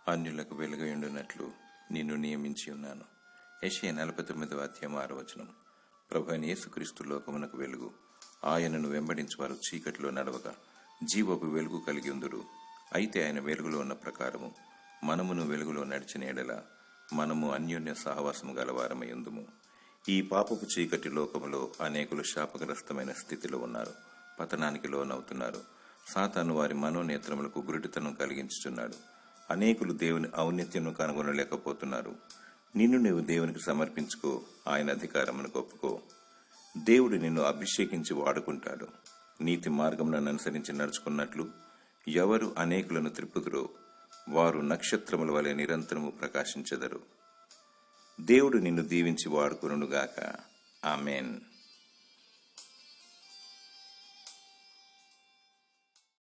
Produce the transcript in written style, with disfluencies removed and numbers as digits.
అన్యులకు వెలుగయుండునట్లు నిన్ను నియమించి ఉన్నాను. యెషయా 49:6. ప్రభు అయిన యేసుక్రీస్తు లోకమునకు వెలుగు. ఆయనను వెంబడించి వారు చీకటిలో నడవగా జీవపు వెలుగు కలిగి ఉందురు. అయితే ఆయన వెలుగులో ఉన్న ప్రకారము మనమును వెలుగులో నడిచిన ఎడల మనము అన్యోన్య సహవాసము గలవారమై ఉందుము. ఈ పాపపు చీకటి లోకములో అనేకులు శాపగ్రస్తమైన స్థితిలో ఉన్నారు, పతనానికి లోనవుతున్నారు. సాతాను వారి మనోనేత్రములకు గురుడితనం కలిగించుచున్నాడు. అనేకులు దేవుని ఔన్నత్యను కనుగొనలేకపోతున్నారు. నిన్ను నీవు దేవునికి సమర్పించుకో, ఆయన అధికారమును ఒప్పుకో. దేవుడు నిన్ను అభిషేకించి వాడుకుంటాడు. నీతి మార్గములను అనుసరించి నడుచుకున్నట్లు ఎవరు అనేకులను త్రిప్పుదురో వారు నక్షత్రముల వలె నిరంతరము ప్రకాశించెదరు. దేవుడు నిన్ను దీవించి వాడుకొనుగాక. ఆమేన్.